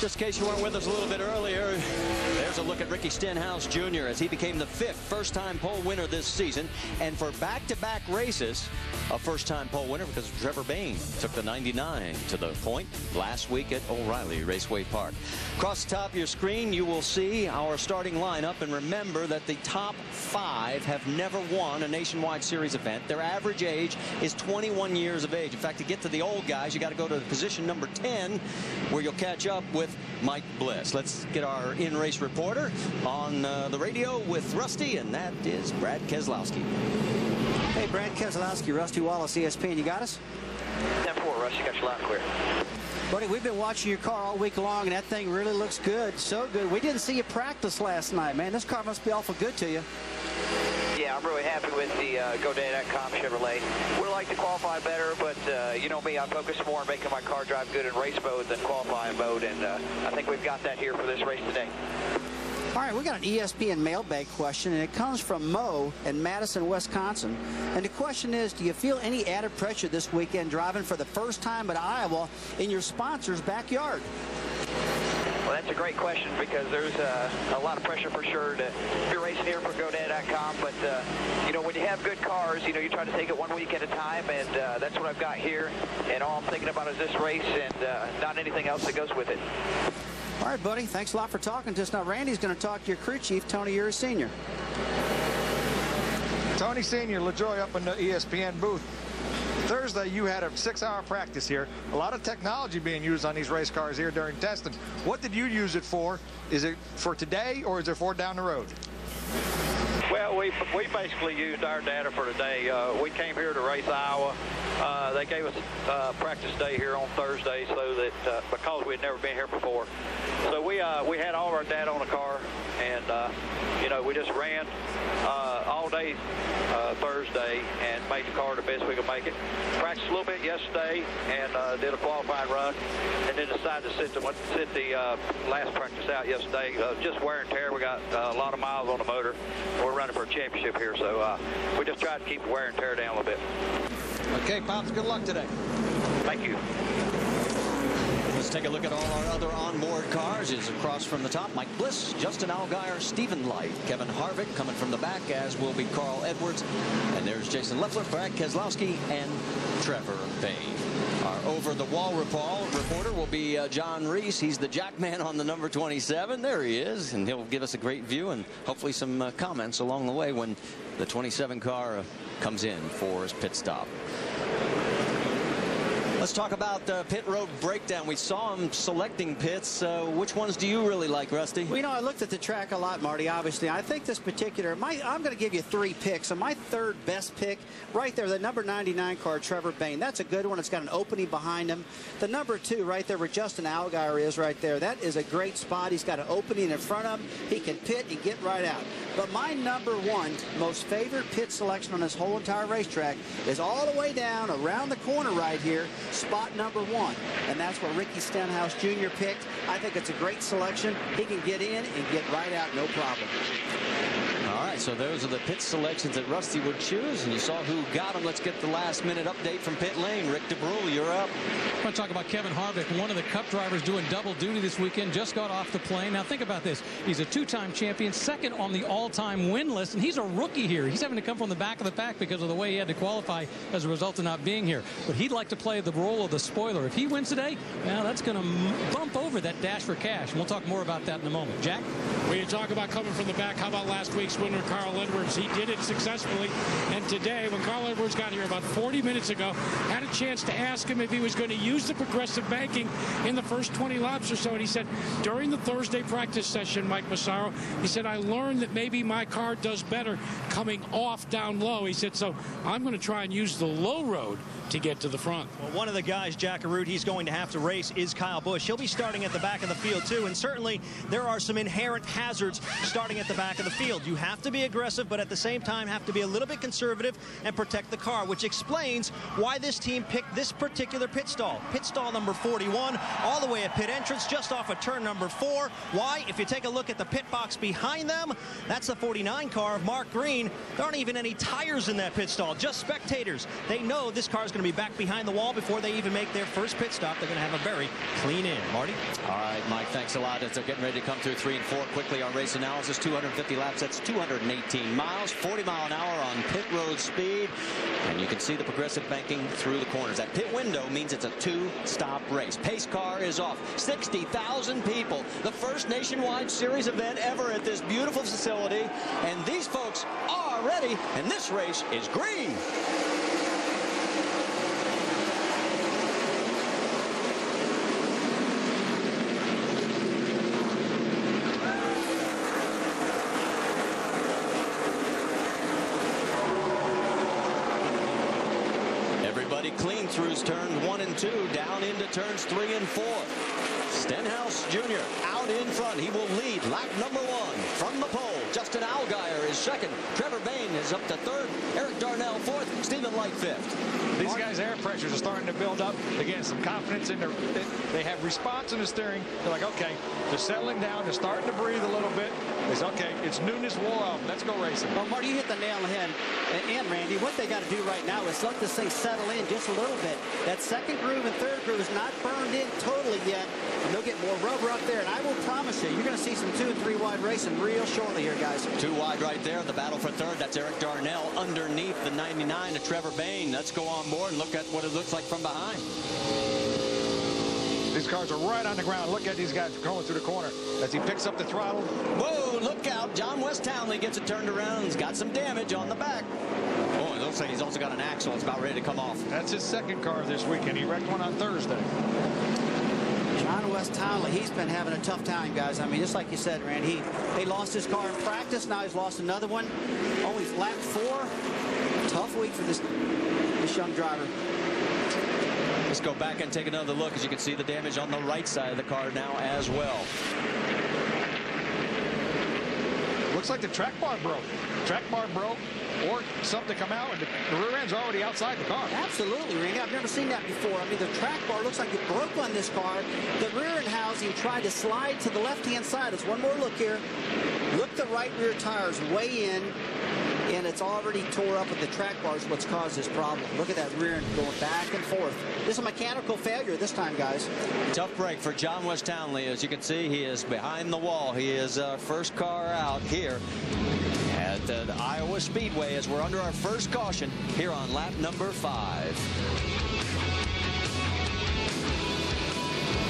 Just in case you weren't with us a little bit earlier, there's a look at Ricky Stenhouse Jr. as he became the 5th first-time pole winner this season. And for back-to-back races, a first-time pole winner because Trevor Bayne took the 99 to the point last week at O'Reilly Raceway Park. Across the top of your screen, you will see our starting lineup. And remember that the top 5 have never won a Nationwide Series event. Their average age is 21 years of age. In fact, to get to the old guys, you got to go to position number 10, where you'll catch up with Mike Bliss. Let's get our in-race reporter on the radio with Rusty, and that is Brad Keselowski. Hey, Brad Keselowski, Rusty Wallace, ESPN. You got us? 10-4, Rusty, got you loud and clear. Buddy, we've been watching your car all week long, and that thing really looks good. So good. We didn't see you practice last night, man. This car must be awful good to you. Yeah, I'm really happy with the GoDaddy.com Chevrolet. Would like to qualify better, but you know me, I focus more on making my car drive good in race mode than qualifying mode, and I think we've got that here for this race today. All right, we got an ESPN mailbag question, and it comes from Mo in Madison, Wisconsin. And the question is, do you feel any added pressure this weekend driving for the first time at Iowa in your sponsor's backyard? Well, that's a great question because there's a lot of pressure for sure to be racing here for GoDaddy.com. But, you know, when you have good cars, you know, you try to take it one week at a time, and that's what I've got here. And all I'm thinking about is this race and not anything else that goes with it. All right, buddy. Thanks a lot for talking to us. Now, Randy's going to talk to your crew chief, Tony Uri Sr. Tony Sr., LaJoy up in the ESPN booth. Thursday, you had a 6-hour practice here. A lot of technology being used on these race cars here during testing. What did you use it for? Is it for today, or is it for down the road? Well, we basically used our data for today. We came here to race Iowa. They gave us practice day here on Thursday, so that because we had never been here before, so we had all of our data on the car, and you know, we just ran all day Thursday and made the car the best we could make it. Practiced a little bit yesterday and did a qualifying run, and then decided to sit the last practice out yesterday. Just wear and tear. We got a lot of miles on the motor. We're running for a championship here, so we just tried to keep the wear and tear down a little bit. Okay, Pops, good luck today. Thank you. Let's take a look at all our other onboard cars. Is across from the top, Mike Bliss, Justin Allgaier, Stephen Light, Kevin Harvick coming from the back, as will be Carl Edwards. And there's Jason Leffler, Brad Keselowski, and Trevor Bayne. Our over-the-wall reporter will be John Reese. He's the jackman on the number 27. There he is, and he'll give us a great view and hopefully some comments along the way when the 27 car comes in for his pit stop. Let's talk about the pit road breakdown. We saw him selecting pits. Which ones do you really like, Rusty? Well, you know, I looked at the track a lot, Marty, obviously. I think this particular, I'm going to give you 3 picks. And my third best pick, right there, the number 99 car, Trevor Bayne. That's a good one. It's got an opening behind him. The number 2 right there, where Justin Allgaier is right there, that is a great spot. He's got an opening in front of him. He can pit and get right out. But my number 1 most favorite pit selection on this whole entire racetrack is all the way down around the corner right here, spot number 1. And that's where Ricky Stenhouse Jr. picked. I think it's a great selection. He can get in and get right out, no problem. All right, so those are the pit selections that Rusty would choose, and you saw who got them. Let's get the last-minute update from pit lane. Rick DeBrule, you're up. I want to talk about Kevin Harvick, one of the Cup drivers doing double duty this weekend. Just got off the plane. Now, think about this. He's a 2-time champion, second on the all-time win list, and he's a rookie here. He's having to come from the back of the pack because of the way he had to qualify as a result of not being here. But he'd like to play the role of the spoiler. If he wins today, well, that's going to bump over that dash for cash. And we'll talk more about that in a moment. Jack? When you talk about coming from the back, how about last week's winner, Carl Edwards? He did it successfully. And today, when Carl Edwards got here about 40 minutes ago, had a chance to ask him if he was going to use the progressive banking in the first 20 laps or so. And he said, during the Thursday practice session, Mike Massaro, he said, I learned that maybe my car does better coming off down low. He said, so I'm going to try and use the low road to get to the front. Well, one of the guys, Jack Arute, he's going to have to race is Kyle Busch. He'll be starting at the back of the field, too. And certainly there are some inherent hazards starting at the back of the field. You have to be aggressive, but at the same time have to be a little bit conservative and protect the car, which explains why this team picked this particular pit stall. Pit stall number 41, all the way at pit entrance, just off of turn number 4. Why? If you take a look at the pit box behind them, that's the 49 car of Mark Green. There aren't even any tires in that pit stall, just spectators. They know this car is going to be back behind the wall before they even make their first pit stop. They're going to have a very clean in. Marty? All right, Mike, thanks a lot. As they're getting ready to come through 3 and 4 quickly on race analysis. 250 laps, that's 218 miles, 40 mile an hour on pit road speed. And you can see the progressive banking through the corners. That pit window means it's a 2-stop race. Pace car is off. 60,000 people. The first nationwide series event ever at this beautiful facility. And these folks are ready, and this race is green. Clean through turns 1 and 2, down into turns 3 and 4. Stenhouse Jr. out in front. He will lead lap number 1 from the pole. Justin Allgaier is second. Trevor Bayne is up to third. Eric Darnell fourth. Stephen Light fifth. These guys' air pressures are starting to build up. Again, some confidence in their. They have response in the steering. They're like, okay, they're settling down. They're starting to breathe a little bit. It's okay. It's newness wore off. Let's go racing. Well, Marty, you hit the nail on the head. And Randy, what they got to do right now is let this thing settle in just a little bit. That second groove and third groove is not burned in totally yet. And they'll get more rubber up there. And I will promise you, you're going to see some 2 and 3 wide racing real shortly here, guys. 2 wide right there. The battle for third. That's Eric Darnell underneath the 99 of Trevor Bayne. Let's go on board and look at what it looks like from behind. These cars are right on the ground. Look at these guys going through the corner as he picks up the throttle. Whoa, look out. John West Townley gets it turned around. He's got some damage on the back. Oh, it looks like he's also got an axle. It's about ready to come off. That's his second car this weekend. He wrecked one on Thursday. John West Townley, he's been having a tough time, guys. I mean, just like you said, Randy, he lost his car in practice. Now he's lost another one. Only lap 4. Tough week for this young driver. Let's go back and take another look. As you can see, the damage on the right side of the car now as well. Looks like the track bar broke. Track bar broke, or something come out, and the rear end's already outside the car. Absolutely, Randy. I've never seen that before. I mean, the track bar looks like it broke on this car. The rear end housing tried to slide to the left-hand side. Let's one more look here. Look, the right rear tires way in, and it's already tore up with the track bars. What's caused this problem? Look at that rear end going back and forth. This is a mechanical failure this time, guys. Tough break for John West Townley. As you can see, he is behind the wall. He is first car out here at the Iowa Speedway as we're under our first caution here on lap number 5.